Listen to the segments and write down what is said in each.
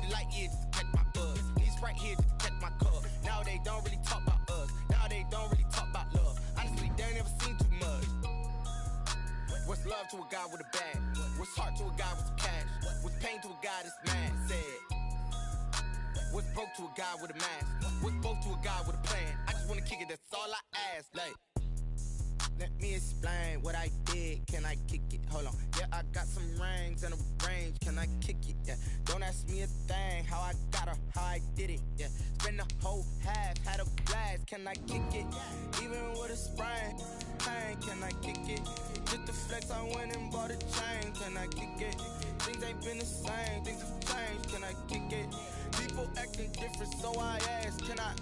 Need a light here just to catch my buzz. Need Sprite here just to catch my cup. Now they don't really talk about us. Now they don't really talk about love. Honestly, they ain't never seen too much. What's love to a guy with a bag? What's heart to a guy with some cash? What's pain to a guy that's mad? Said. What's broke to a guy with a mask? What's both to a guy with a plan? I just wanna kick it, that's all I ask. Like, let me explain what I did. Can I kick it? Hold on. Yeah, I got some rings and a range. Can I kick it? Yeah. Don't ask me a thing. How I got her, how I did it. Yeah. Spend the whole half, had a blast. Can I kick it? Even with a sprain. Pain, can I kick it? Just the flex, I went and bought a chain. Can I kick it? Things ain't been the same. Things have changed. Can I kick it? People acting different, so I ask. Can I?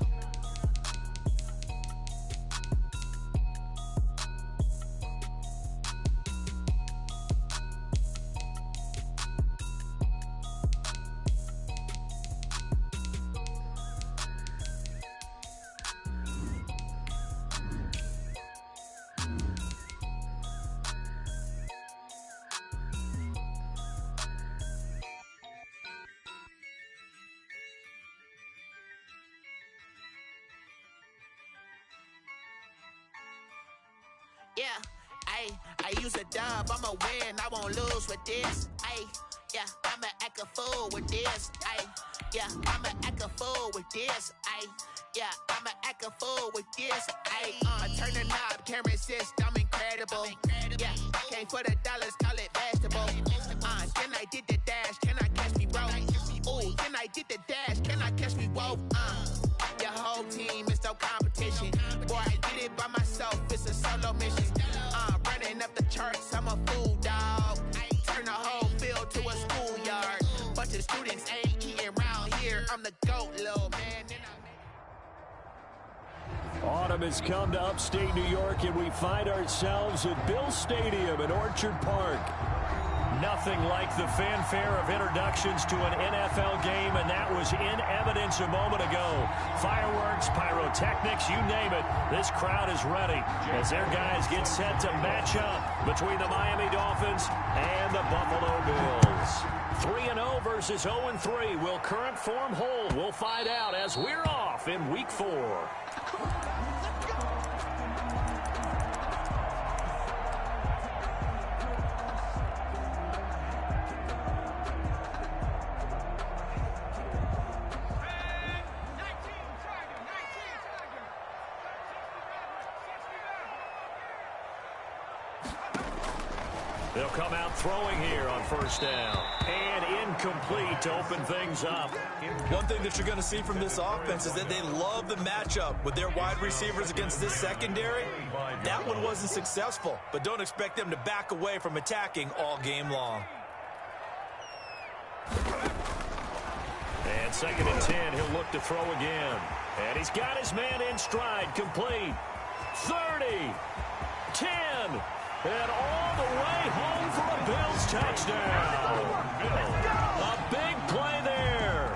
Yeah, I use a dub, I'ma win, I won't lose with this. Yeah, I'ma act a fool with this. Yeah, I'ma act a fool with this. Yeah, I'ma act a fool with this. I turn the knob, camera assist, I'm incredible. Yeah, came for the dollars, call it vegetable. Then I did the dash, can I catch me, bro? Ooh, then I did the dash, can I catch me, whoa? Your whole team is no competition. Boy, I did it by myself, it's a solo mission. Running up the charts, I'm a fool, dog. Turn the whole field to a schoolyard. Bunch of students ain't eating around here. I'm the GOAT, little man. Autumn has come to upstate New York, and we find ourselves at Bill Stadium in Orchard Park. Nothing like the fanfare of introductions to an NFL game, and that was in evidence a moment ago. Fireworks, pyrotechnics, you name it. This crowd is ready as their guys get set to match up between the Miami Dolphins and the Buffalo Bills. 3-0 versus 0-3. Will current form hold? We'll find out as we're off in Week 4. They'll come out throwing here on first down. And incomplete to open things up. One thing that you're going to see from this offense is that they love the matchup with their wide receivers against this secondary. That one wasn't successful, but don't expect them to back away from attacking all game long. And 2nd and 10, he'll look to throw again. And he's got his man in stride, complete. 30, 10. And all the way home for a Bills touchdown. A big play there.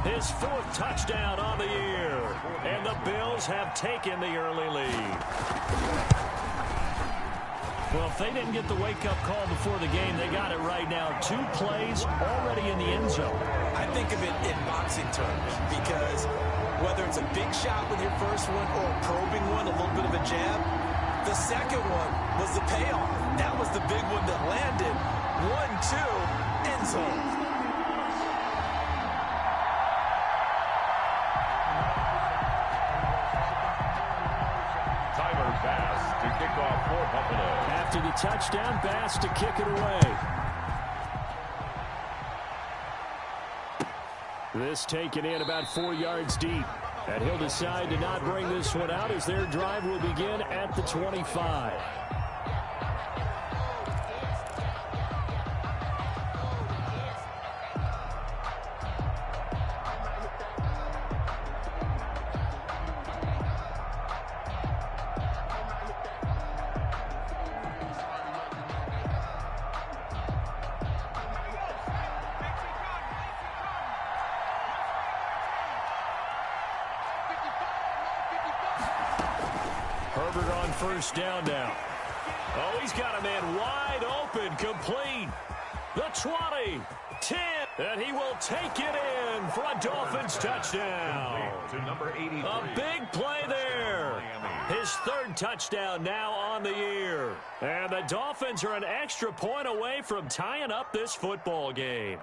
His 4th touchdown on the year. And the Bills have taken the early lead. Well, if they didn't get the wake-up call before the game, they got it right now. 2 plays already in the end zone. I think of it in boxing terms because whether it's a big shot with your first one or a probing one, a little bit of a jab, the second one was the payoff. That was the big one that landed. 1-2, end zone. Tyler Bass to kick off for Buffalo. After the touchdown, Bass to kick it away. This taken in about 4 yards deep. And he'll decide to not bring this one out as their drive will begin at the 25. Herbert on first down now. Oh, he's got a man wide open, complete. The 20, 10, and he will take it in in for a Dolphins touchdown. To number 83. A big play there. His third touchdown now on the year. And the Dolphins are an extra point away from tying up this football game.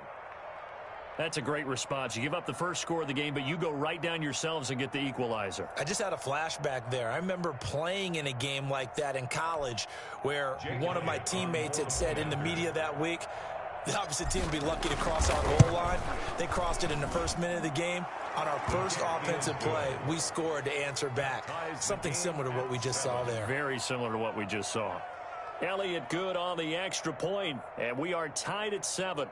That's a great response. You give up the first score of the game, but you go right down yourselves and get the equalizer. I just had a flashback there. I remember playing in a game like that in college where one of my teammates had said in the media that week, the opposite team would be lucky to cross our goal line. They crossed it in the first minute of the game. On our first offensive play, we scored to answer back. Something similar to what we just saw there. Very similar to what we just saw. Elliott good on the extra point, and we are tied at 7.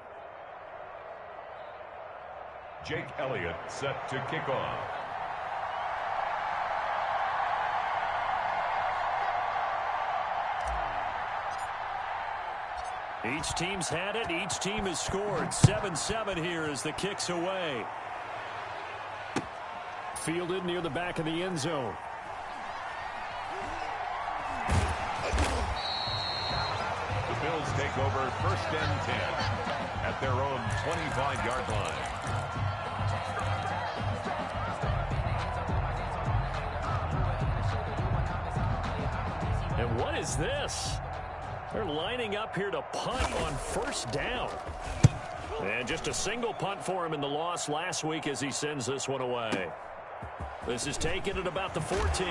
Jake Elliott set to kick off. Each team's had it. Each team has scored. 7-7 here as the kick's away. Fielded near the back of the end zone. The Bills take over 1st and 10 at their own 25-yard line. And what is this? They're lining up here to punt on 1st down. And just a single punt for him in the loss last week as he sends this one away. This is taken at about the 14.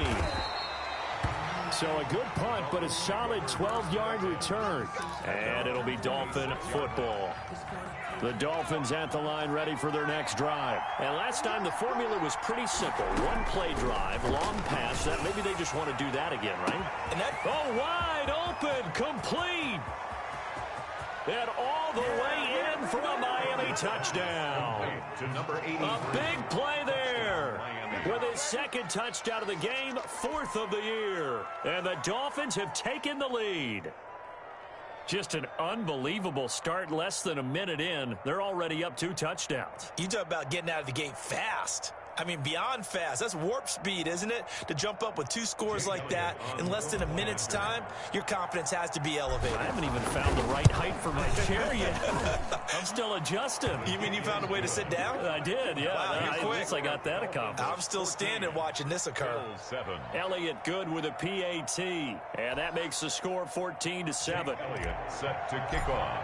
So a good punt, but a solid 12-yard return. And it'll be Dolphin football. The Dolphins at the line ready for their next drive. And last time the formula was pretty simple. One play drive, long pass. That maybe they just want to do that again, right? And that, wide open, complete. And all the way in for a Miami touchdown. To number 83. A big play there. With his second touchdown of the game, 4th of the year. And the Dolphins have taken the lead. Just an unbelievable start. Less than a minute in, they're already up 2 touchdowns. you talk about getting out of the gate fast. I mean, beyond fast. That's warp speed, isn't it? To jump up with 2 scores like that in less than a minute's time, your confidence has to be elevated. I haven't even found the right height for my chair yet. I'm still adjusting. You mean you found a way to sit down? I did, yeah. Wow, you're quick. At least I got that accomplished. I'm still standing watching this occur. 7. Elliott good with a PAT. And that makes the score 14-7. Elliott set to kick off.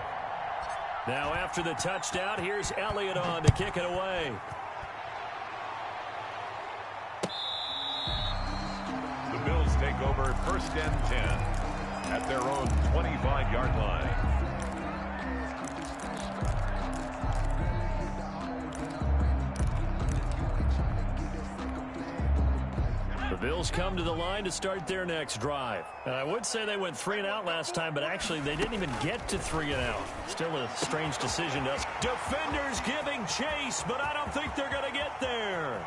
Now after the touchdown, here's Elliott on to kick it away. The Bills take over 1st and 10 at their own 25-yard line. The Bills come to the line to start their next drive. And I would say they went 3 and out last time, but actually they didn't even get to 3 and out. Still a strange decision to us. Defenders giving chase, but I don't think they're going to get there.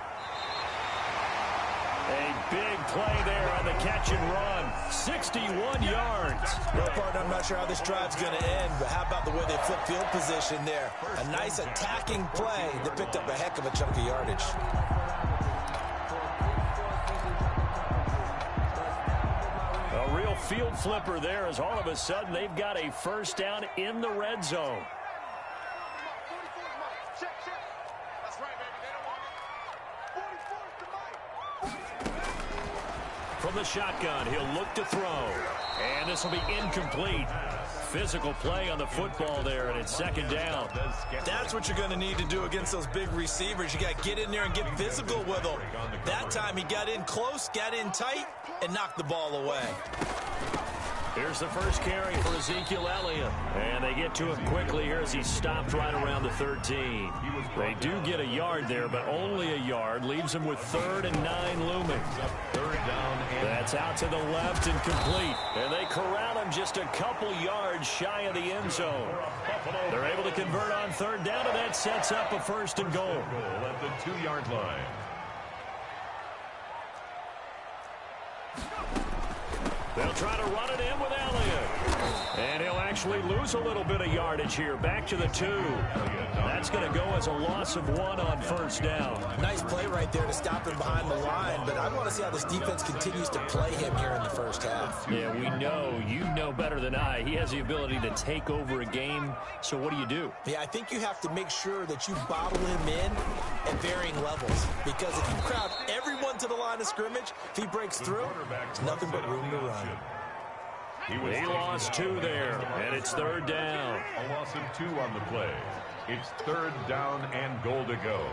A big play there on the catch and run. 61 yards. Well, partner, I'm not sure how this drive's going to end, but how about the way they flip field position there? A nice attacking play that picked up a heck of a chunk of yardage. A real field flipper there as all of a sudden they've got a 1st down in the red zone. From the shotgun, he'll look to throw. And this will be incomplete. Physical play on the football there, and it's 2nd down. That's what you're going to need to do against those big receivers. You got to get in there and get physical with them. That time he got in close, got in tight, and knocked the ball away. Here's the first carry for Ezekiel Elliott. And they get to him quickly here as he's stopped right around the 13. They do get a yard there, but only a yard. Leaves him with 3rd and 9 looming. 3rd down. That's out to the left and complete. And they corral him just a couple yards shy of the end zone. They're able to convert on 3rd down, and that sets up a 1st and goal. At the 2-yard line. They'll try to run it in with Elliott. And he'll actually lose a little bit of yardage here. Back to the 2. That's going to go as a loss of 1 on 1st down. Nice play right there to stop him behind the line, but I want to see how this defense continues to play him here in the 1st half. Yeah, we know. You know better than I. He has the ability to take over a game. So what do you do? Yeah, I think you have to make sure that you bottle him in at varying levels. Because if you crowd everyone to the line of scrimmage, if he breaks through, there's nothing but room to run. He lost 2 there, and it's third down. A loss of 2 on the play. It's third down and goal to go.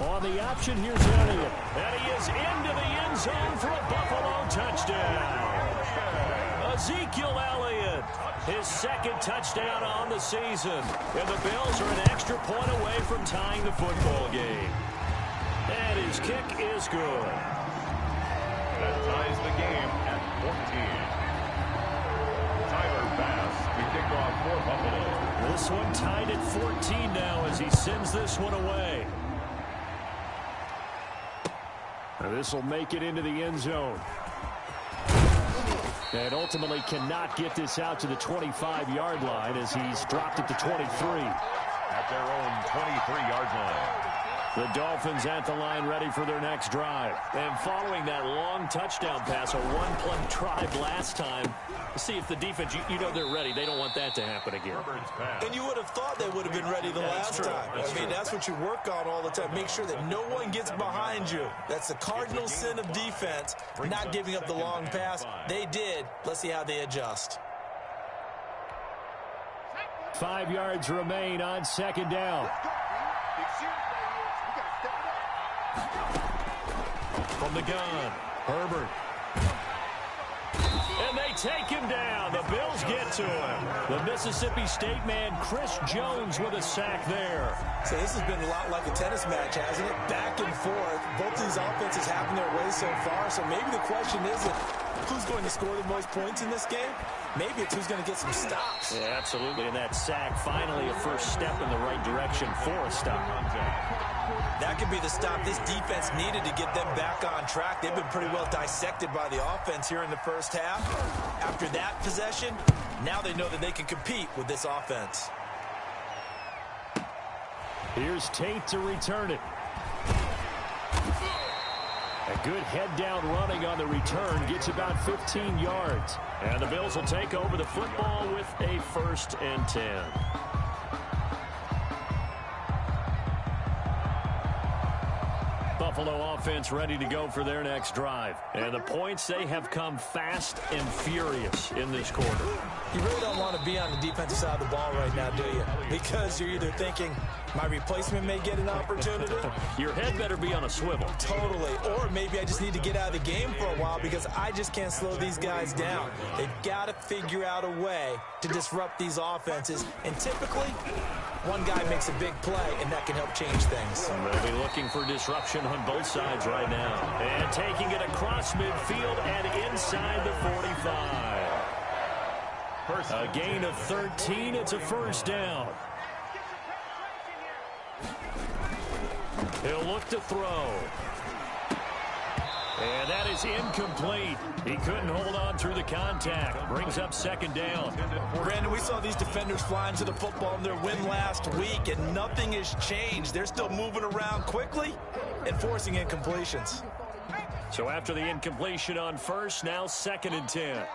On the option, here's Elliott. And he is into the end zone for a Buffalo touchdown. Ezekiel Elliott, his second touchdown on the season. And the Bills are an extra point away from tying the football game. And his kick is good. That ties the game at 14. Tyler Bass to kick off for Buffalo. This one tied at 14 now as he sends this one away. This will make it into the end zone. And ultimately cannot get this out to the 25-yard line as he's dropped it to 23. At their own 23-yard line. The Dolphins at the line ready for their next drive. And following that long touchdown pass, a one-play drive last time, see if the defense, you know they're ready. They don't want that to happen again. And you would have thought they would have been ready the last time. I mean, that's what you work on all the time. Make sure that no one gets behind you. That's the cardinal sin of defense, not giving up the long pass. They did. Let's see how they adjust. 5 yards remain on second down. From the gun, Herbert. And they take him down. The Bills get to him. The Mississippi State man, Chris Jones, with a sack there. So this has been a lot like a tennis match, hasn't it? Back and forth. Both these offenses having their way so far. So maybe the question isn't who's going to score the most points in this game. Maybe it's who's going to get some stops. Yeah, absolutely. And that sack, finally a first step in the right direction for a stop. That could be the stop this defense needed to get them back on track. They've been pretty well dissected by the offense here in the first half. After that possession, now they know that they can compete with this offense. Here's Tate to return it. A good head-down running on the return gets about 15 yards. And the Bills will take over the football with a 1st and 10. Buffalo offense ready to go for their next drive. And the points, they have come fast and furious in this quarter. You really don't want to be on the defensive side of the ball right now, do you? Because you're either thinking, my replacement may get an opportunity. Your head better be on a swivel. Totally. Or maybe I just need to get out of the game for a while because I just can't slow these guys down. They've got to figure out a way to disrupt these offenses. And typically, one guy makes a big play, and that can help change things. They'll be looking for disruption on both sides right now. And taking it across midfield and inside the 45. A gain of 13. It's a first down. He'll look to throw. And that is incomplete. He couldn't hold on through the contact. Brings up second down. Brandon, we saw these defenders flying to the football in their win last week, and nothing has changed. They're still moving around quickly and forcing incompletions. So after the incompletion on first, now 2nd and 10.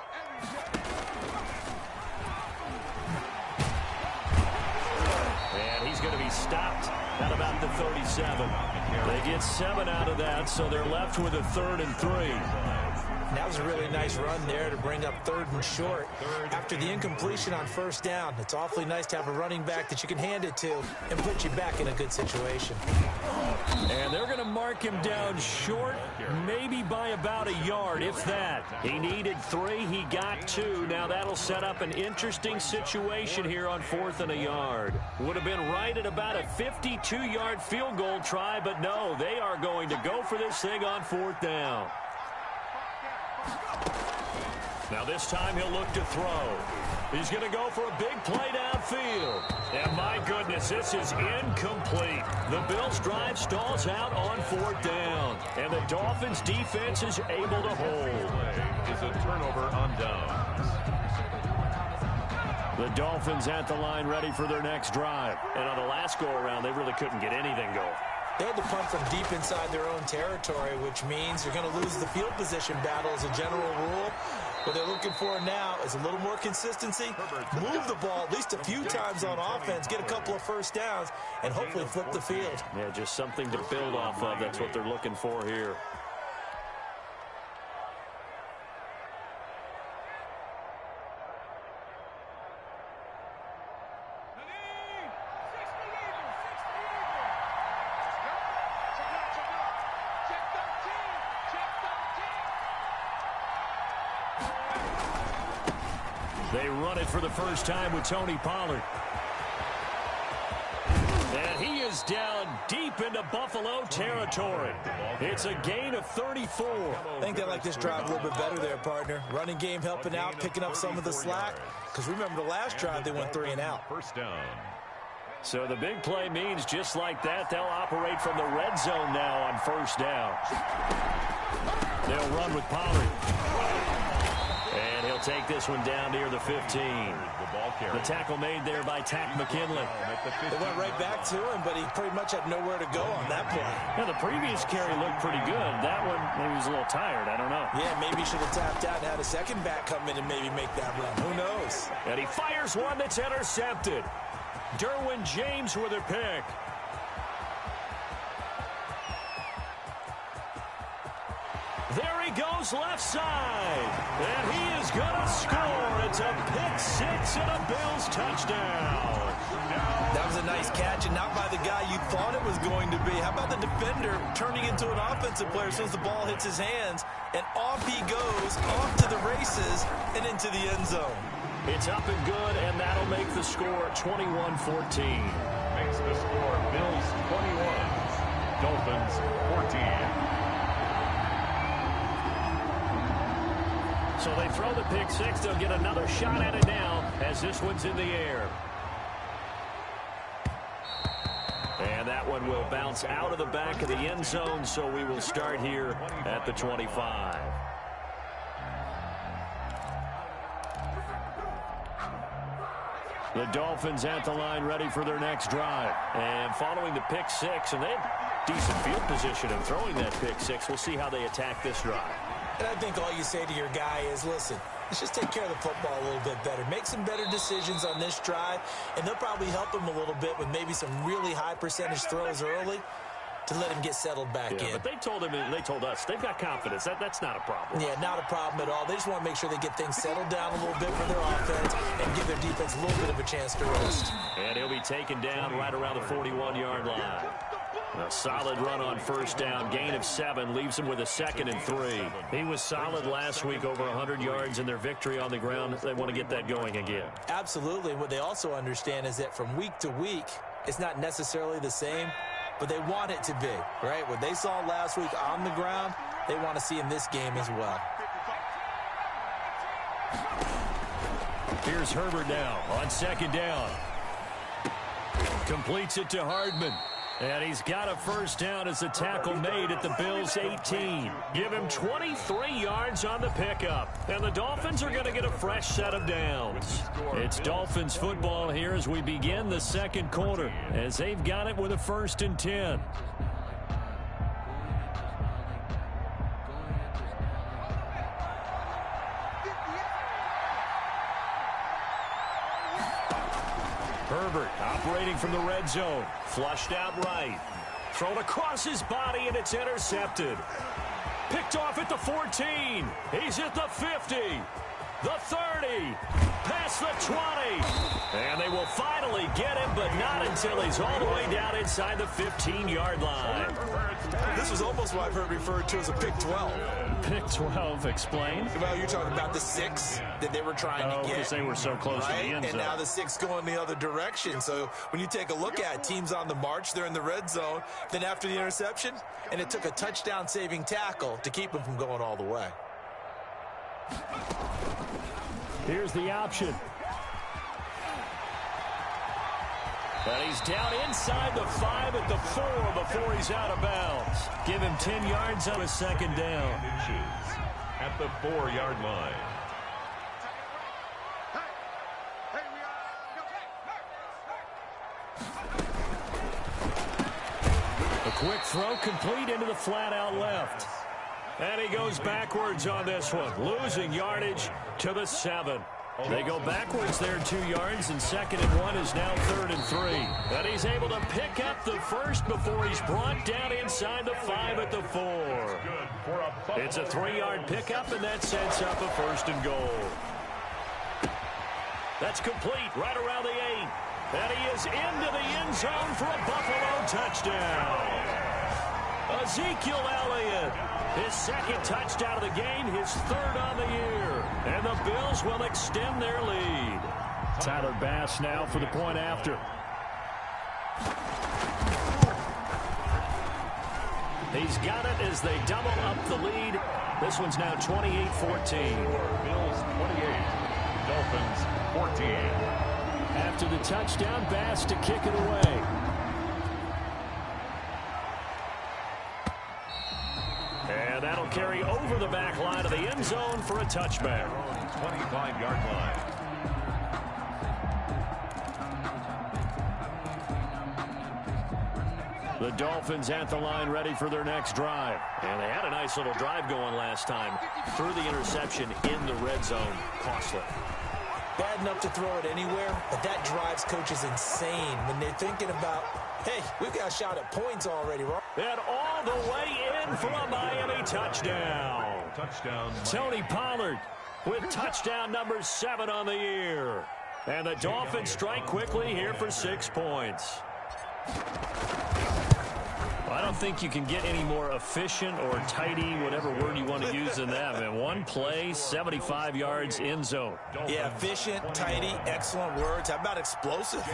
And he's going to be stopped at about the 37. They get 7 out of that, so they're left with a 3rd and 3. That was a really nice run there to bring up 3rd and short. After the incompletion on first down, it's awfully nice to have a running back that you can hand it to and put you back in a good situation. And they're going to mark him down short, maybe by about a yard, if that. He needed 3, he got 2. Now that'll set up an interesting situation here on 4th and a yard. Would have been right at about a 52-yard field goal try, but no, they are going to go for this thing on 4th down. Now this time he'll look to throw. He's going to go for a big play downfield. And my goodness, this is incomplete. The Bills' drive stalls out on 4th down. And the Dolphins' defense is able to hold. Is a turnover on downs. The Dolphins at the line ready for their next drive. And on the last go-around, they really couldn't get anything going. They had to punt from deep inside their own territory, which means you're going to lose the field position battle as a general rule. What they're looking for now is a little more consistency, move the ball at least a few times on offense, get a couple of first downs, and hopefully flip the field. Yeah, just something to build off of. That's what they're looking for here. They run it for the first time with Tony Pollard. And he is down deep into Buffalo territory. It's a gain of 34. I think they like this drive a little bit better there, partner. Running game helping out, picking up some of the slack. Because remember the last drive, they went 3 and out. First down. So the big play means just like that, they'll operate from the red zone now on first down. They'll run with Pollard. And he'll take this one down near the 15. The tackle made there by Tack McKinley. They went right back to him, but he pretty much had nowhere to go on that play. Yeah, the previous carry looked pretty good. That one, maybe he was a little tired. I don't know. Yeah, maybe he should have tapped out and had a second back come in and maybe make that run. Who knows? And he fires one that's intercepted. Derwin James with a pick. There he goes left side. And he is going to score. It's a pick six and a Bills touchdown. That was a nice catch, and not by the guy you thought it was going to be. How about the defender turning into an offensive player as soon as the ball hits his hands, and off he goes, off to the races, and into the end zone. It's up and good, and that'll make the score 21-14. Makes the score Bills 21, Dolphins 14. So they throw the pick six. They'll get another shot at it now as this one's in the air. And that one will bounce out of the back of the end zone, so we will start here at the 25. The Dolphins at the line ready for their next drive. And following the pick six, and they have decent field position in throwing that pick six. We'll see how they attack this drive. And I think all you say to your guy is, listen, let's just take care of the football a little bit better. Make some better decisions on this drive, and they'll probably help him a little bit with maybe some really high percentage throws early to let him get settled back in. But they told us they've got confidence. That's not a problem. Yeah, not a problem at all. They just want to make sure they get things settled down a little bit for their offense and give their defense a little bit of a chance to rest. And he'll be taken down right around the 41-yard line. A solid run on first down. Gain of 7 leaves him with a 2nd and 3. He was solid last week, over 100 yards in their victory on the ground. They want to get that going again. Absolutely. What they also understand is that from week to week, it's not necessarily the same, but they want it to be, right? What they saw last week on the ground, they want to see in this game as well. Here's Herbert now on 2nd down. Completes it to Hardman. And he's got a first down as the tackle made at the Bills' 18. Give him 23 yards on the pickup. And the Dolphins are going to get a fresh set of downs. It's Dolphins football here as we begin the second quarter, as they've got it with a 1st and 10. Herbert operating from the red zone. Flushed out right. Thrown across his body, and it's intercepted. Picked off at the 14. He's at the 50. The 30. Past the 20. And they will finally get him, but not until he's all the way down inside the 15-yard line. This was almost what I've heard referred to as a pick 12. Pick 12, explain. Well, you're talking about the 6 that they were trying to get. Because they were so close to the end zone. And now the 6 going the other direction. So when you take a look at teams on the march, they're in the red zone. Then after the interception, and it took a touchdown-saving tackle to keep them from going all the way. Here's the option. And he's down inside the 5 at the 4 before he's out of bounds. Give him 10 yards on a 2nd down. At the 4-yard line. Quick throw complete into the flat out left. And he goes backwards on this one, losing yardage to the 7. They go backwards there 2 yards, and 2nd and 1 is now 3rd and 3. And he's able to pick up the first before he's brought down inside the 5 at the 4. It's a 3-yard pickup, and that sets up a 1st and goal. That's complete right around the 8. And he is into the end zone for a Buffalo touchdown. Ezekiel Elliott, his 2nd touchdown of the game, his 3rd on the year. And the Bills will extend their lead. Tyler Bass now for the point after. He's got it as they double up the lead. This one's now 28-14. Bills 28, Dolphins 14. After the touchdown, Bass to kick it away. And that'll carry over the back line of the end zone for a touchback. 25-yard line. The Dolphins at the line ready for their next drive. And they had a nice little drive going last time. Threw the interception in the red zone. Costly. Bad enough to throw it anywhere, but that drives coaches insane when they're thinking about, hey, we've got a shot at points already, right? And all the way in for a Miami touchdown. Touchdown. Tony Pollard with touchdown number 7 on the year. And the Dolphins strike quickly here for 6 points. I don't think you can get any more efficient or tidy, whatever word you want to use in that. Man, one play, 75 yards, end zone. Yeah, efficient, tidy, excellent words. How about explosive?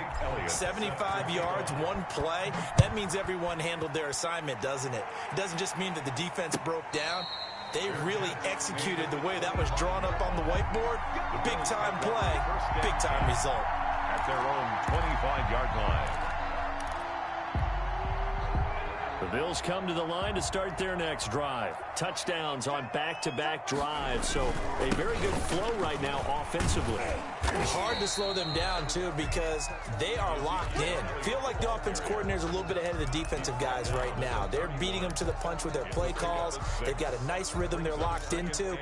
75 yards, one play. That means everyone handled their assignment, doesn't it? It doesn't just mean that the defense broke down. They really executed the way that was drawn up on the whiteboard. Big-time play, big-time result. At their own 25-yard line. The Bills come to the line to start their next drive. Touchdowns on back-to-back drives, so a very good flow right now offensively. Hard to slow them down, too, because they are locked in. Feel like the offense coordinator's a little bit ahead of the defensive guys right now. They're beating them to the punch with their play calls. They've got a nice rhythm they're locked into.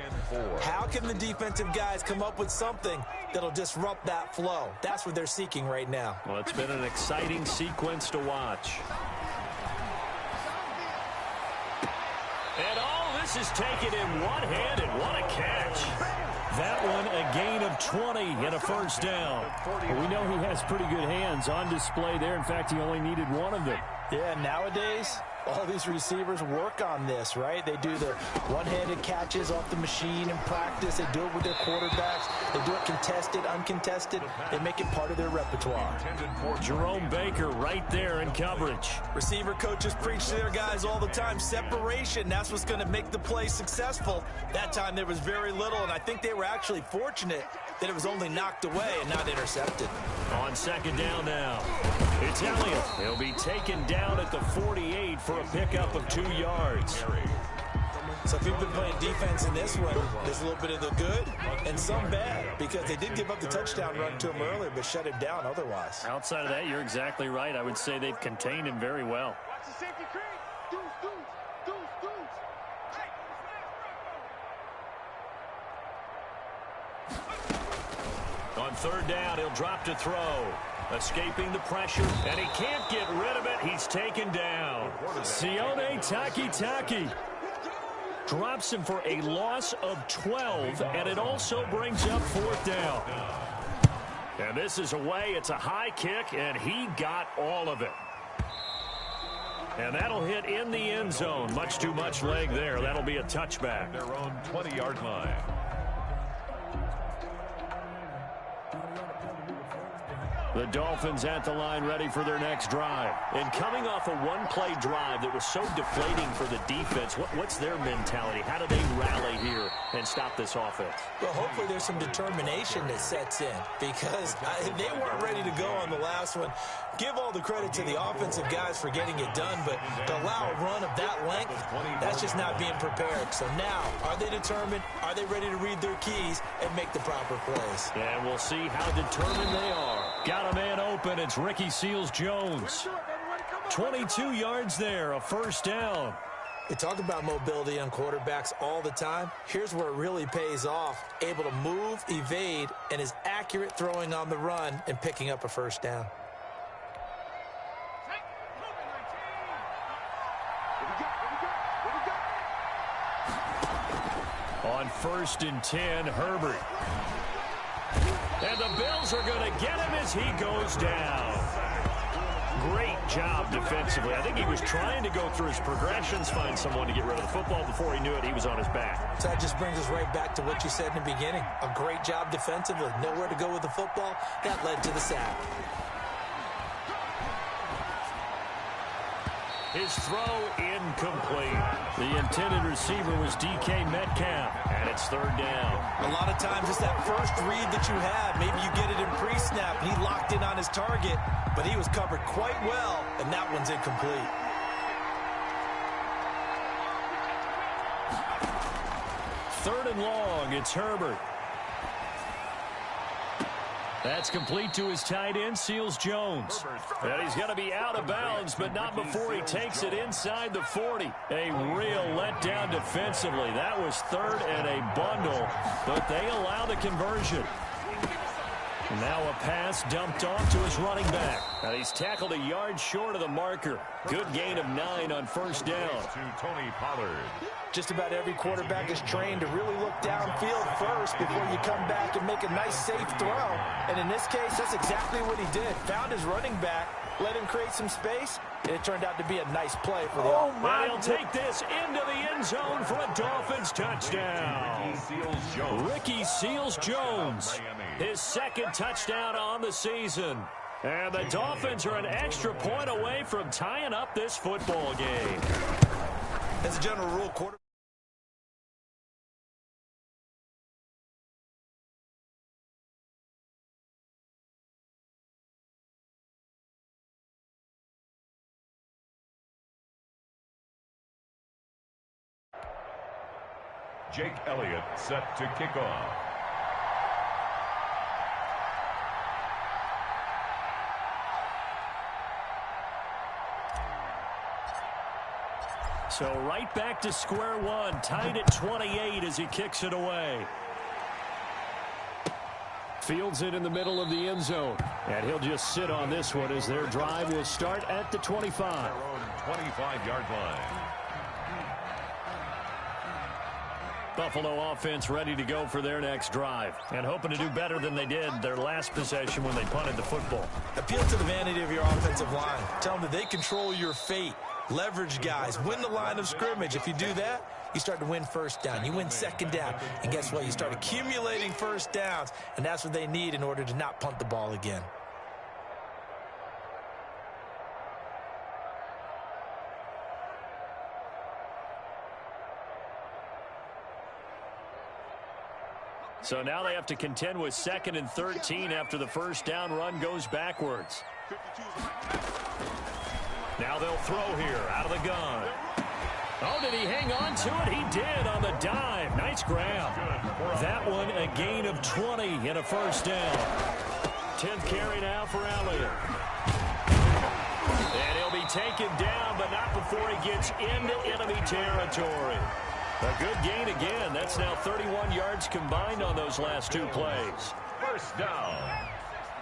How can the defensive guys come up with something that'll disrupt that flow? That's what they're seeking right now. Well, it's been an exciting sequence to watch. And all this is taken in one hand, and what a catch. That one a gain of 20 and a first down. Well, we know he has pretty good hands on display there. In fact, he only needed one of them. Yeah, nowadays, all these receivers work on this, right? They do the one-handed catches off the machine in practice. They do it with their quarterbacks. They do it contested, uncontested. They make it part of their repertoire. Jerome Baker right there in coverage. Receiver coaches preach to their guys all the time. Separation, that's what's going to make the play successful. That time there was very little, and I think they were actually fortunate that it was only knocked away and not intercepted. On second down now, it's Elliott. He'll be taken down at the 48 for a pickup of 2 yards. So if you've been playing defense in this one, there's a little bit of the good and some bad, because they did give up the touchdown run to him earlier, but shut him down otherwise. Outside of that, you're exactly right. I would say they've contained him very well. On third down, he'll drop to throw. Escaping the pressure, and he can't get rid of it. He's taken down. Sione Takitaki drops him for a loss of 12, and it also brings up fourth down. And this is away. It's a high kick, and he got all of it. And that'll hit in the end zone. Much too much leg there. That'll be a touchback. Their own 20-yard line. The Dolphins at the line ready for their next drive. And coming off a one-play drive that was so deflating for the defense, what's their mentality? How do they rally here and stop this offense? Well, hopefully there's some determination that sets in, because they weren't ready to go on the last one. Give all the credit to the offensive guys for getting it done, but to allow a run of that length, that's just not being prepared. So now, are they determined? Are they ready to read their keys and make the proper plays? And we'll see how determined they are. Got a man open. It's Ricky Seals-Jones. 22 yards there, a first down. We talk about mobility on quarterbacks all the time. Here's where it really pays off. Able to move, evade, and is accurate throwing on the run and picking up a first down. On 1st and 10, Herbert. And the Bills are going to get him as he goes down. Great job defensively. I think he was trying to go through his progressions, find someone to get rid of the football. Before he knew it, he was on his back. So that just brings us right back to what you said in the beginning. A great job defensively. Nowhere to go with the football. That led to the sack. His throw incomplete. The intended receiver was DK Metcalf, and it's 3rd down. A lot of times it's that first read that you have. Maybe you get it in pre-snap, and he locked in on his target, but he was covered quite well, and that one's incomplete. Third and long, it's Herbert. That's complete to his tight end, Seals-Jones. And he's going to be out of bounds, but not before he takes it inside the 40. A real letdown defensively. That was 3rd and a bundle, but they allow the conversion. Now a pass dumped off to his running back. And he's tackled a yard short of the marker. Good gain of 9 on 1st down. To Tony Pollard. Just about every quarterback is trained to really look downfield first before you come back and make a nice, safe throw. And in this case, that's exactly what he did. Found his running back, let him create some space, and it turned out to be a nice play for the offense. And he'll take this into the end zone for a Dolphins touchdown. Ricky Seals-Jones, his 2nd touchdown on the season. And the Dolphins are an extra point away from tying up this football game. As a general rule, quarterback. Jake Elliott set to kick off. So right back to square one, tied at 28 as he kicks it away. Fields it in the middle of the end zone. And he'll just sit on this one as their drive will start at the 25. Their own 25-yard line. Buffalo offense ready to go for their next drive and hoping to do better than they did their last possession when they punted the football. Appeal to the vanity of your offensive line. Tell them that they control your fate. Leverage guys. Win the line of scrimmage. If you do that, you start to win 1st down. You win 2nd down. And guess what? You start accumulating 1st downs. And that's what they need in order to not punt the ball again. So now they have to contend with 2nd and 13 after the 1st down run goes backwards. Now they'll throw here out of the gun. Oh, did he hang on to it? He did on the dive. Nice grab. That one a gain of 20 and a 1st down. 10th carry now for Elliott. And he'll be taken down, but not before he gets into enemy territory. A good gain again. That's now 31 yards combined on those last 2 plays. 1st down.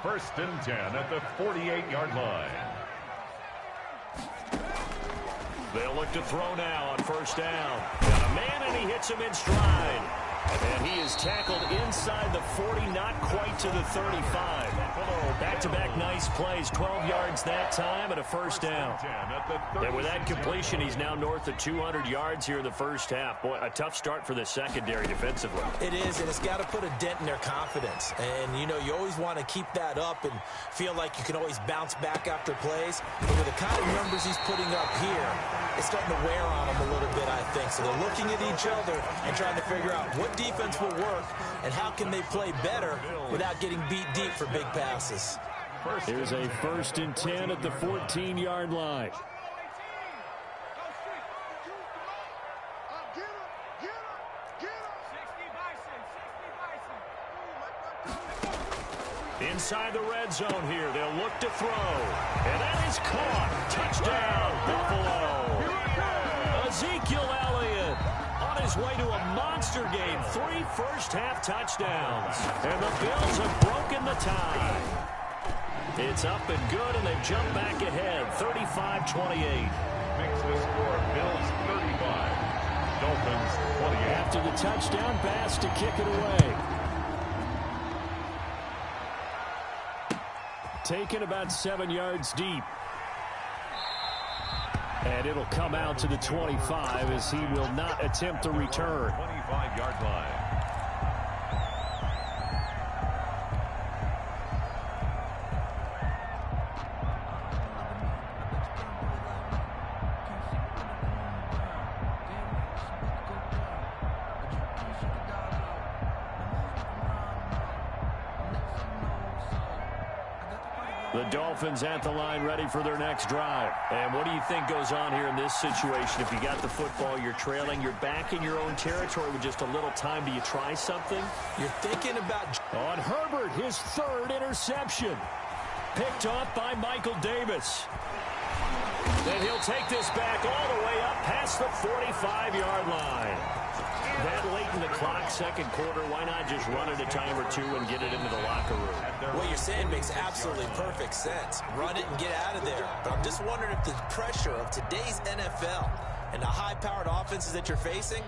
1st and 10 at the 48-yard line. They'll look to throw now on 1st down. Got a man, and he hits him in stride. And he is tackled inside the 40, not quite to the 35. Back-to-back nice plays, 12 yards that time and a 1st down. And with that completion, he's now north of 200 yards here in the 1st half. Boy, a tough start for the secondary defensively. It is, and it's got to put a dent in their confidence. And, you know, you always want to keep that up and feel like you can always bounce back after plays. But with the kind of numbers he's putting up here, it's starting to wear on them a little bit, I think. So they're looking at each other and trying to figure out what defense will work and how can they play better without getting beat deep for big passes. Here's a 1st and 10 at the 14-yard line. Inside the red zone here. They'll look to throw. And that is caught. Touchdown, Buffalo. Ezekiel Elliott on his way to a monster game. 3 first-half touchdowns. And the Bills have broken the tie. It's up and good, and they've jumped back ahead, 35-28. Makes the score Bills 35, Dolphins 28. After the touchdown pass to kick it away. Taken about 7 yards deep. And it'll come out to the 25 as he will not attempt a return. 25-yard line. The Dolphins at the line ready for their next drive. And what do you think goes on here in this situation? If you got the football, you're trailing, you're back in your own territory with just a little time. Do you try something? You're thinking about... On Herbert, his 3rd interception. Picked off by Michael Davis. And he'll take this back all the way up past the 45-yard line. That late in the clock, second quarter, why not just run it a time or two and get it into the locker room? What you're saying makes absolutely perfect sense. Run it and get out of there. But I'm just wondering if the pressure of today's NFL and the high-powered offenses that you're facing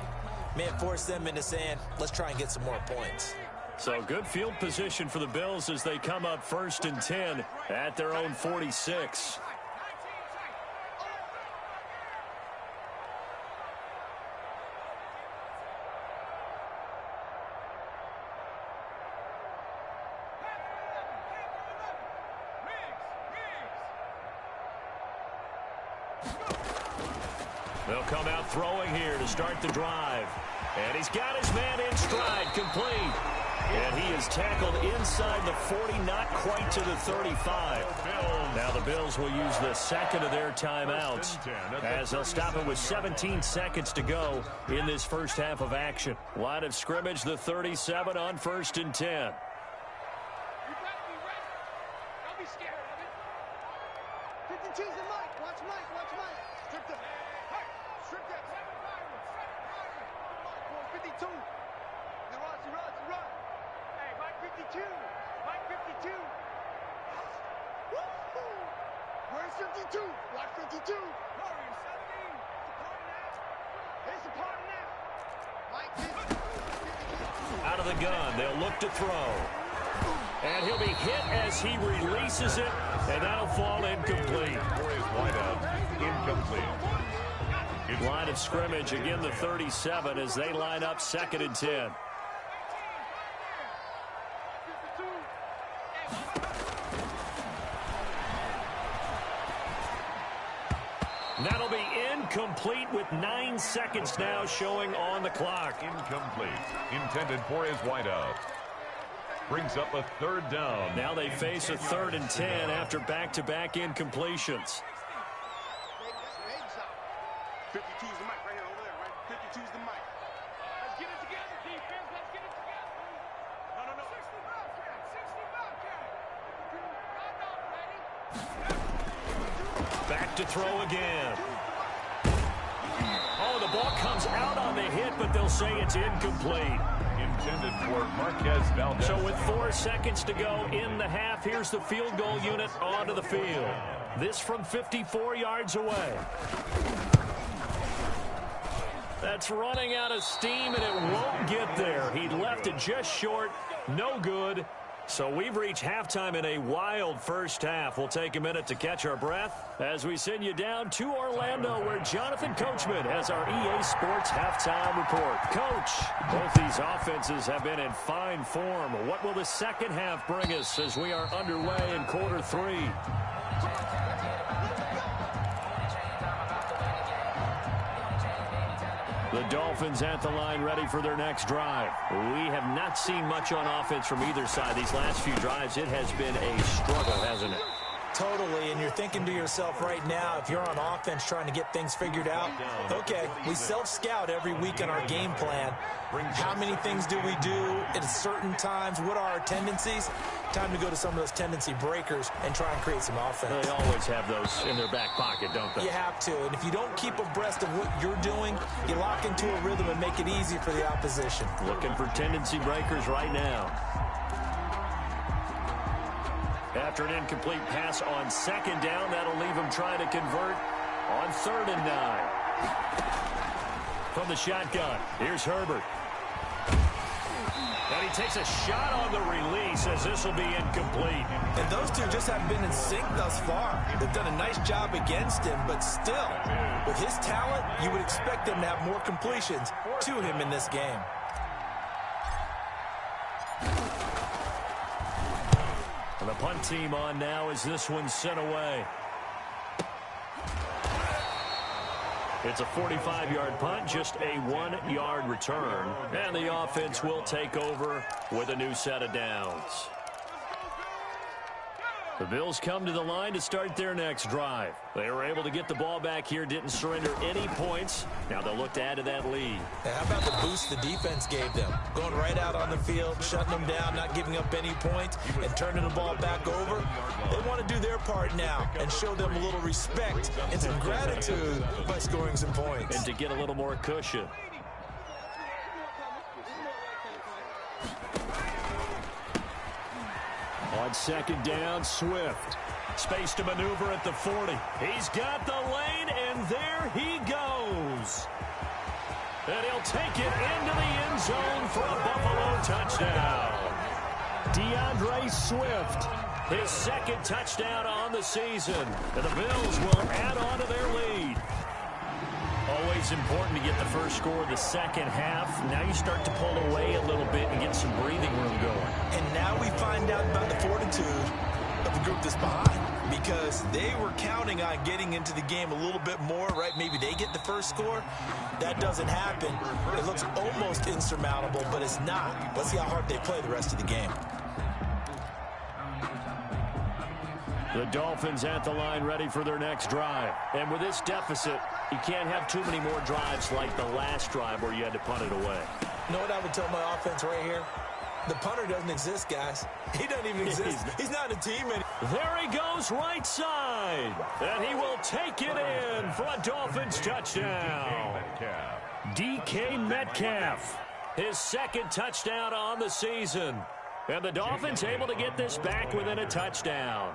may have forced them into saying, let's try and get some more points. So good field position for the Bills as they come up 1st and 10 at their own 46. They'll come out throwing here to start the drive. And he's got his man in stride, complete. And he is tackled inside the 40, not quite to the 35. Now the Bills will use the second of their timeouts as they'll stop it with 17 seconds to go in this first half of action. Line of scrimmage, the 37 on 1st and 10. Out of the gun, they'll look to throw. And he'll be hit as he releases it, and that'll fall incomplete. Incomplete. Line of scrimmage, again the 37 as they line up 2nd and 10. That'll be incomplete with 9 seconds now showing on the clock. Incomplete. Intended for his wideout. Brings up a 3rd down. Now they face a 3rd and 10 after back-to-back incompletions. 52's the mic right here over there, right? 52's the mic. Let's get it together, defense. Let's get it together. No. 60 Back to throw again. Oh, the ball comes out on the hit, but they'll say it's incomplete. Intended for Marquez Valdez. So with 4 seconds to go in the half, here's the field goal unit onto the field. This from 54 yards away. That's running out of steam, and it won't get there. He left it just short. No good. So we've reached halftime in a wild first half. We'll take a minute to catch our breath as we send you down to Orlando, where Jonathan Coachman has our EA Sports halftime report. Coach, both these offenses have been in fine form. What will the second half bring us as we are underway in quarter 3? The Dolphins at the line ready for their next drive. We have not seen much on offense from either side. These last few drives, it has been a struggle, hasn't it? Totally, and you're thinking to yourself right now, if you're on offense trying to get things figured out, okay, we self-scout every week in our game plan. How many things do we do at certain times? What are our tendencies? Time to go to some of those tendency breakers and try and create some offense. They always have those in their back pocket, don't they? You have to, and if you don't keep abreast of what you're doing, you lock into a rhythm and make it easy for the opposition. Looking for tendency breakers right now. After an incomplete pass on second down, that'll leave him trying to convert on 3rd and 9. From the shotgun, here's Herbert. And he takes a shot on the release as this will be incomplete. And those two just haven't been in sync thus far. They've done a nice job against him, but still, with his talent, you would expect them to have more completions to him in this game. And the punt team on now as this one's sent away. It's a 45-yard punt, just a 1-yard return. And the offense will take over with a new set of downs. The Bills come to the line to start their next drive. They were able to get the ball back here, didn't surrender any points. Now they'll look to add to that lead. Now, how about the boost the defense gave them? Going right out on the field, shutting them down, not giving up any points, and turning the ball back over. They want to do their part now and show them a little respect and some gratitude by scoring some points. And to get a little more cushion. On second down, Swift. Space to maneuver at the 40. He's got the lane, and there he goes. And he'll take it into the end zone for a Buffalo touchdown. DeAndre Swift, his second touchdown on the season. And the Bills will add on to their lead. Always important to get the first score of the second half. Now you start to pull away a little bit and get some breathing room going. And now we find out about the fortitude of the group that's behind, because they were counting on getting into the game a little bit more, right? Maybe they get the first score. That doesn't happen. It looks almost insurmountable, but it's not. Let's see how hard they play the rest of the game. The Dolphins at the line ready for their next drive. And with this deficit, you can't have too many more drives like the last drive where you had to punt it away. You know what I would tell my offense right here? The punter doesn't exist, guys. He doesn't even exist. He's not a team anymore. There he goes right side. And he will take it in for a Dolphins touchdown. DK Metcalf, his second touchdown on the season. And the Dolphins able to get this back within a touchdown.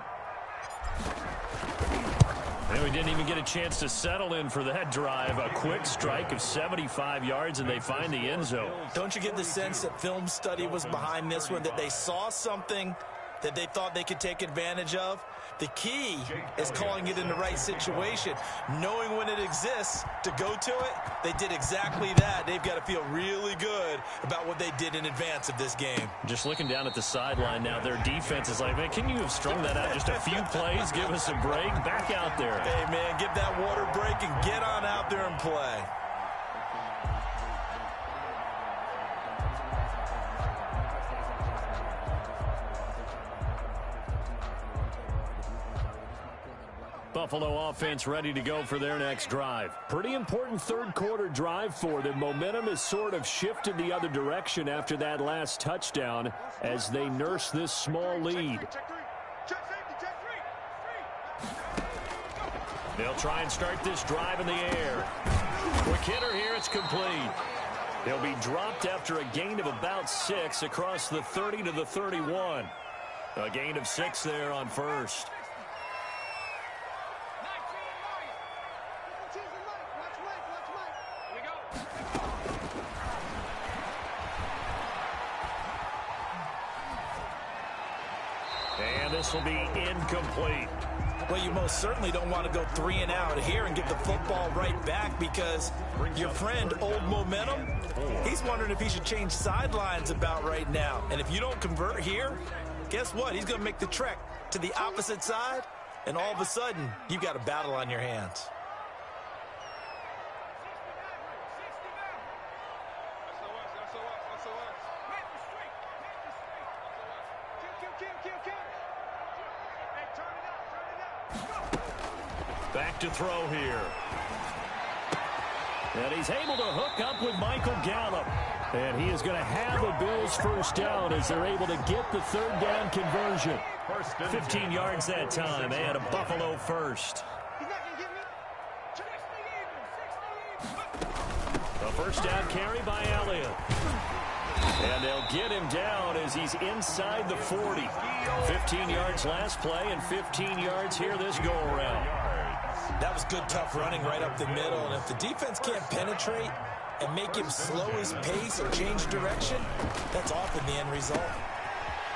And we didn't even get a chance to settle in for that drive. A quick strike of 75 yards, and they find the end zone. Don't you get the sense that film study was behind this one, that they saw something that they thought they could take advantage of? The key is calling it in the right situation, knowing when it exists to go to it. They did exactly that. They've got to feel really good about what they did in advance of this game. Just looking down at the sideline now, their defense is like, man, can you have strung that out just a few plays? Give us a break. Back out there. Hey, man, give that water break and get on out there and play. Buffalo offense ready to go for their next drive. Pretty important third quarter drive for them. Momentum has sort of shifted the other direction after that last touchdown as they nurse this small lead. They'll try and start this drive in the air. Quick hitter here, it's complete. They'll be dropped after a gain of about 6 across the 30 to the 31. A gain of 6 there on first. And this will be incomplete. Well, you most certainly don't want to go 3 and out here and get the football right back, because your friend, Old Momentum, he's wondering if he should change sidelines about right now. And if you don't convert here, guess what? He's going to make the trek to the opposite side, and all of a sudden, you've got a battle on your hands. to throw here. And he's able to hook up with Michael Gallup. And he is going to have a Bills first down as they're able to get the third down conversion. 15 yards that time and a Buffalo first. A first down carry by Elliott. And they'll get him down as he's inside the 40. 15 yards last play and 15 yards here this go-around. That was good, tough running right up the middle. And if the defense can't penetrate and make him slow his pace or change direction, that's often the end result.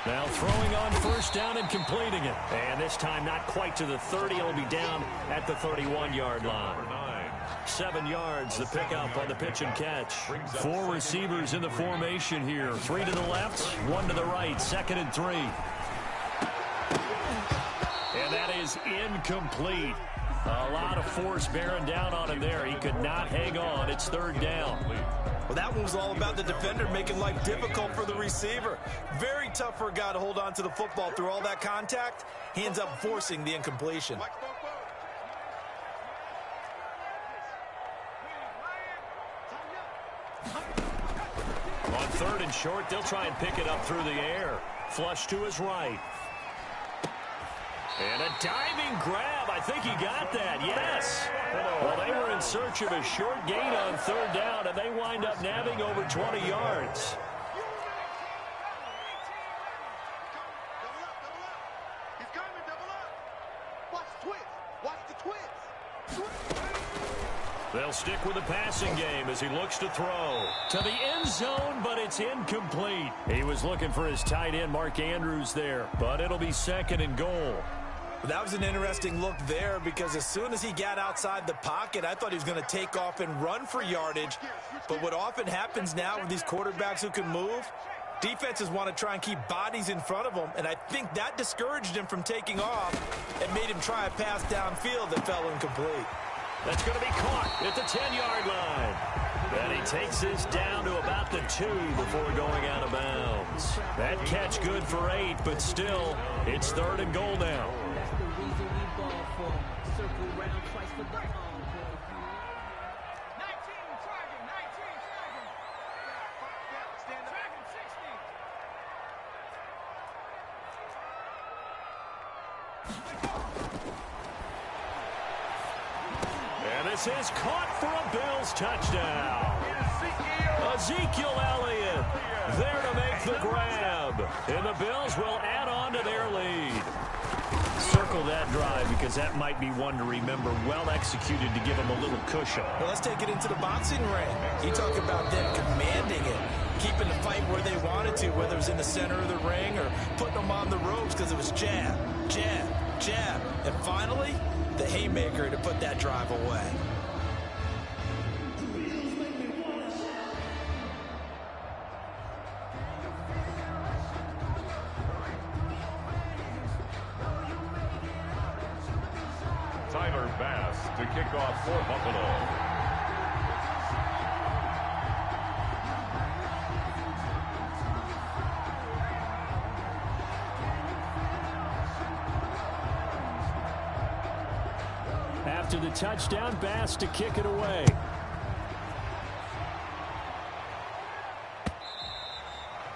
Now throwing on first down and completing it. And this time not quite to the 30. It'll be down at the 31-yard line. 7 yards, the pickup on the pitch and catch. 4 receivers in the formation here. 3 to the left, 1 to the right. 2nd and 3. And that is incomplete. A lot of force bearing down on him there. He could not hang on. It's 3rd down. Well, that one was all about the defender making life difficult for the receiver. Very tough for a guy to hold on to the football through all that contact. He ends up forcing the incompletion. On 3rd and short, they'll try and pick it up through the air. Flush to his right. And a diving grab. I think he got that. Yes. Well, they were in search of a short gain on 3rd down, and they wind up nabbing over 20 yards. They'll stick with the passing game as he looks to throw to the end zone, but it's incomplete. He was looking for his tight end, Mark Andrews, there, but it'll be 2nd and goal. That was an interesting look there because as soon as he got outside the pocket, I thought he was going to take off and run for yardage. But what often happens now with these quarterbacks who can move, defenses want to try and keep bodies in front of them, and I think that discouraged him from taking off and made him try a pass downfield that fell incomplete. That's going to be caught at the 10-yard line. And he takes this down to about the 2 before going out of bounds. That catch good for 8, but still, it's 3rd and goal now. This is caught for a Bills touchdown. Ezekiel Elliott there to make the grab. And the Bills will add on to their lead. Circle that drive because that might be one to remember. Well executed to give them a little cushion. Well, let's take it into the boxing ring. You talk about them commanding it, keeping the fight where they wanted to, whether it was in the center of the ring or putting them on the ropes because it was jab, jab, jab. And finally, the haymaker to put that drive away. To kick off for Buffalo. After the touchdown, Bass to kick it away.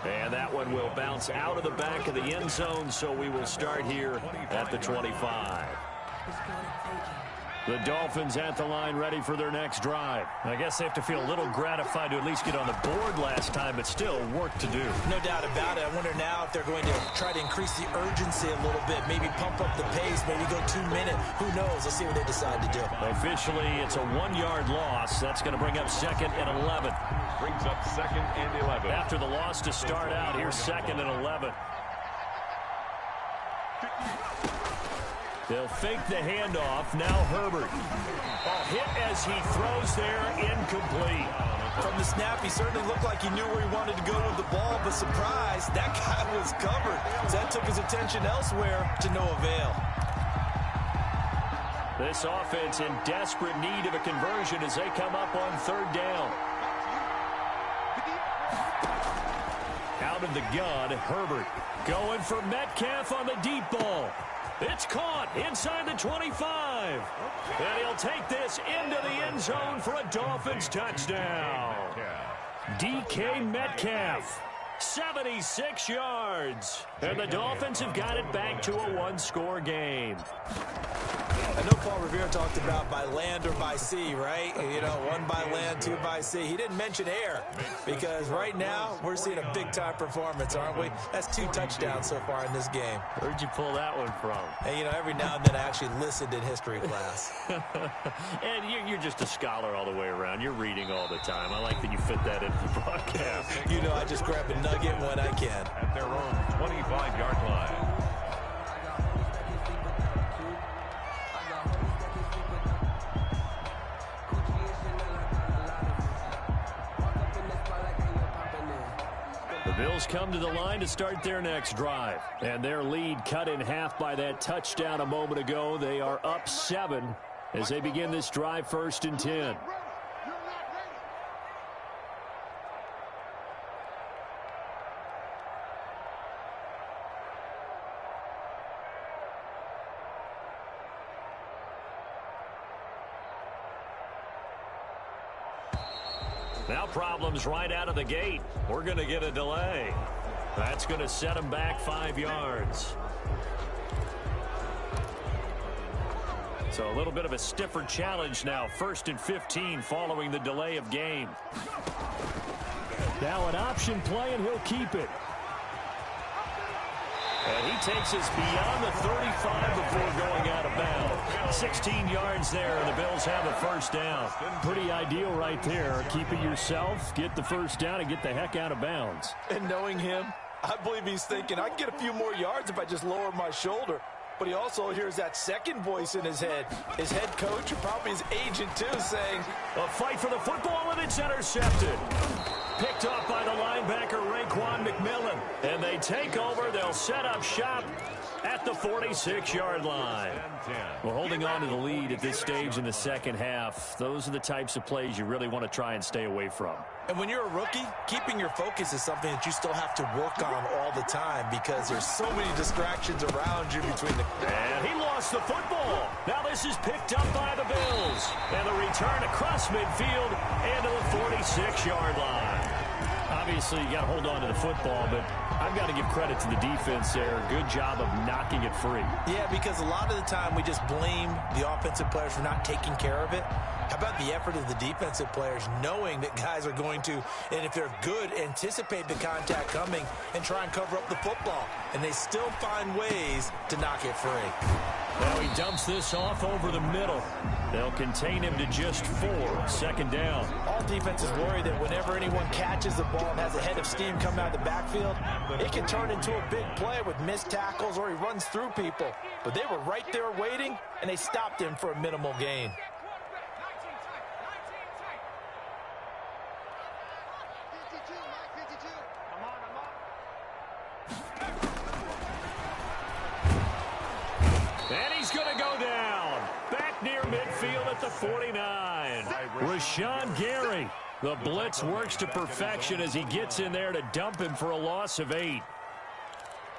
And that one will bounce out of the back of the end zone, so we will start here at the 25. The Dolphins at the line ready for their next drive. I guess they have to feel a little gratified to at least get on the board last time, but still work to do. No doubt about it. I wonder now if they're going to try to increase the urgency a little bit, maybe pump up the pace, maybe go 2 minutes. Who knows? Let's see what they decide to do. Officially, it's a 1-yard loss. That's going to bring up 2nd and 11. Brings up 2nd and 11. After the loss to start out, here's 2nd and 11. They'll fake the handoff. Now Herbert. Hit as he throws there, incomplete. From the snap, he certainly looked like he knew where he wanted to go with the ball, but surprise, that guy was covered. So that took his attention elsewhere to no avail. This offense in desperate need of a conversion as they come up on 3rd down. out of the gun. Herbert going for Metcalf on the deep ball. It's caught inside the 25. And he'll take this into the end zone for a Dolphins touchdown. DK Metcalf, 76 yards. And the Dolphins have got it back to a one-score game. I know Paul Revere talked about by land or by sea, right? You know, one by land, two by sea. He didn't mention air because right now we're seeing a big-time performance, aren't we? That's 2 touchdowns so far in this game. Where'd you pull that one from? And, you know, every now and then I actually listened in history class. And you're just a scholar all the way around. You're reading all the time. I like that you fit that into the broadcast. You know, I just grab a nugget when I can. At their own 25-yard line. The Bills come to the line to start their next drive. And their lead cut in half by that touchdown a moment ago. They are up 7 as they begin this drive, 1st and 10. Now problems right out of the gate. We're going to get a delay. That's going to set them back 5 yards. So a little bit of a stiffer challenge now. 1st and 15 following the delay of game. Now an option play, and he'll keep it. And he takes us beyond the 35 before going out of bounds. 16 yards there, and the Bills have a first down. Pretty ideal right there. Keep it yourself, get the first down, and get the heck out of bounds. And knowing him, I believe he's thinking, I can get a few more yards if I just lower my shoulder. But he also hears that second voice in his head. His head coach, or probably his agent too, saying, a fight for the football, and it's intercepted. Picked off by the linebacker, Raekwon McMillan. And they take over. They'll set up shop at the 46-yard line. Well, holding on to the lead at this stage in the second half, those are the types of plays you really want to try and stay away from. And when you're a rookie, keeping your focus is something that you still have to work on all the time because there's so many distractions around you between the... And he lost the football. Now this is picked up by the Bills. And the return across midfield into the 46-yard line. Obviously, you got to hold on to the football, but I've got to give credit to the defense there. Good job of knocking it free. Yeah, because a lot of the time we just blame the offensive players for not taking care of it. How about the effort of the defensive players knowing that guys are going to, and if they're good, anticipate the contact coming and try and cover up the football. And they still find ways to knock it free. Now he dumps this off over the middle. They'll contain him to just 4. 2nd down. All defenses worry that whenever anyone catches the ball and has a head of steam coming out of the backfield, it can turn into a big play with missed tackles or he runs through people. But they were right there waiting, and they stopped him for a minimal gain. And he's going to go down. Back near midfield at the 49. Rashawn Gary. The blitz works to perfection as he gets in there to dump him for a loss of 8.